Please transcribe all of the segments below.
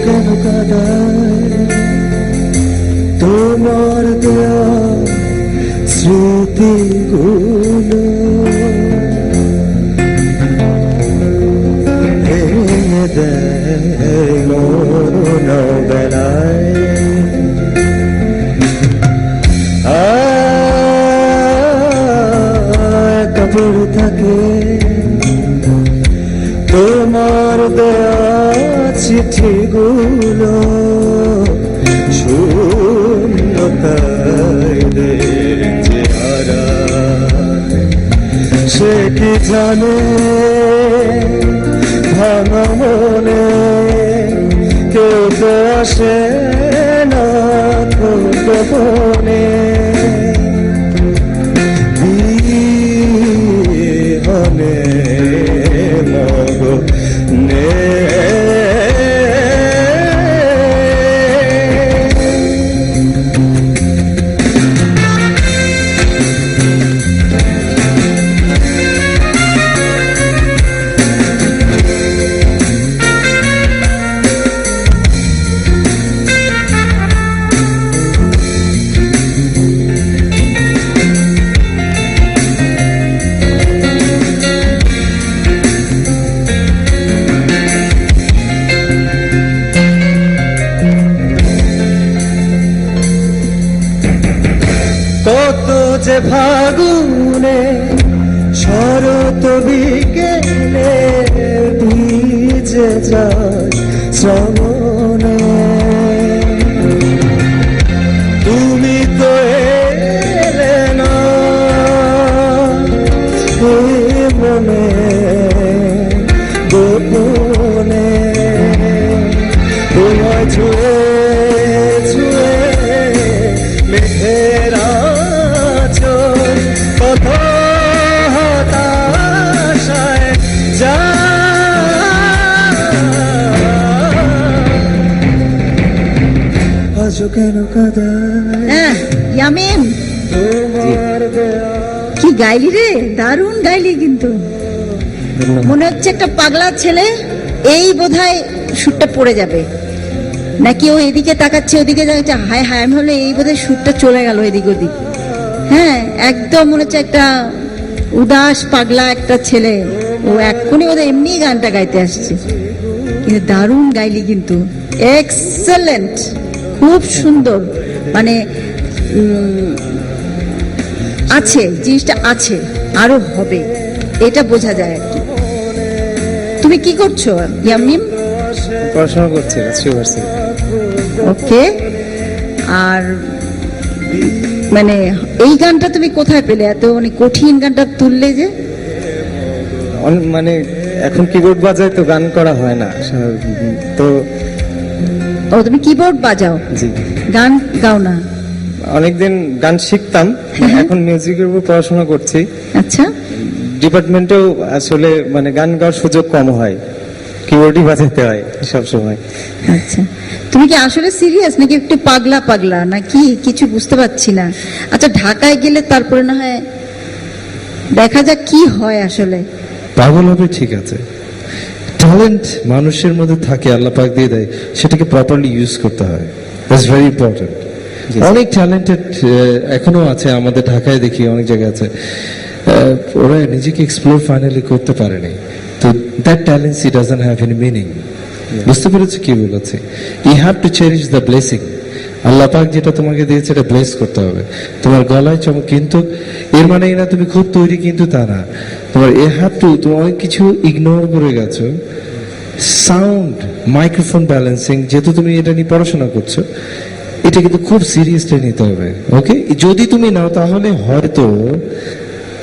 কেন কাদায় তোমার দেয়া স্মৃতিগুলো ভেঙে দেয় মন বেলায় কাপড় থাকে তোমার দেয়া চিঠিগুলো শূন্যতায় চেহারা সে কি জানে ভাঙা মনে কেউ তো আসে না গোপনে বিহনে মগনে কত যে ফাগুনে শরৎ বিকেলে ভিজে যায় শ্রাবণে তুমি তো এলে না মনে গোপনে তোমায় ছুঁয়ে ছুঁয়ে মেঘেরা কেন কাদায় ইয়ামিন কি গাইলি রে, দারুণ গাইলি কিন্তু মনে হচ্ছে একটা পাগলা ছেলে। এই বোধহয় সুরটা পড়ে যাবে নাকি ও এদিকে তাকাচ্ছে ওদিকে যাচ্ছে, হায় হায় আমি হলে এই বোধহয় সুরটা চলে গেল এদিক ওদিক। হ্যাঁ একদম মনে হচ্ছে একটা উদাস পাগলা একটা ছেলে, ও এক্ষুনি বোধহয় এমনি গানটা গাইতে আসছে। কিন্তু দারুণ গাইলি কিন্তু, এক্সেলেন্ট, খুব সুন্দর। মানে আছে জিনিসটা আছে, আরো হবে, এটা বোঝা যায় আর কি। তুমি কি করছো ইয়ামিন? পড়াশোনা করছি। ওকে। আর মানে এই গানটা তুমি কোথায় পেলে? এত মানে কঠিন গানটা তুললে যে? মানে এখন কিবোর্ড বাজায় তো গান করা হয় না তো। ও তুমি কিবোর্ড বাজাও? জি। গান গাও না? অনেকদিন গান শিখতাম, এখন মিউজিকের উপর পড়াশোনা করছি। আচ্ছা। ডিপার্টমেন্টেও আসলে মানে গান গাওয়ার সুযোগ কম হয়, কিবোর্ডই বাজাতে হয় সব সময়। আচ্ছা, তুমি কি আসলে সিরিয়াস নাকি একটু পাগলা পাগলা নাকি কিছু বুঝতে পারছি না। আচ্ছা ঢাকায় গেলে তারপরে না হয় দেখা যাক কি হয়। আসলে পাগল হবে ঠিক আছে, ট্যালেন্ট মানুষের মধ্যে থাকে, আল্লাহ পাক দিয়ে দেয়, সেটাকে প্রপারলি ইউজ করতে হয়। That's very important. অনেক ট্যালেন্টেড এখনো আছে আমাদের ঢাকায়, দেখি অনেক জায়গায় আছে, ওরা নিজেকে এক্সপ্লোর ফাইনালি করতে পারেনি। তো that talent doesn't have any meaning. বুঝতে পেরেছো কি বলেছি? You have to cherish the blessing. আল্লাহ পাক যেটা তোমাকে দিয়েছে এটা ব্লেস করতে হবে। তোমার গলায় চমক, কিন্তু এর মানে না তুমি খুব তৈরি, কিন্তু তা না। তোমার ইউ হ্যাভ টু, তুমি অনেক কিছু ইগনোর করে গেছো। সাউন্ড, মাইক্রোফোন ব্যালেন্সিং, যেহেতু তুমি এটা নিয়ে পড়াশোনা করছো, এটা কিন্তু খুব সিরিয়াসলি নিতে হবে। ওকে, যদি তুমি নাও তাহলে হয়তো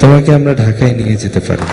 তোমাকে আমরা ঢাকায় নিয়ে যেতে পারি।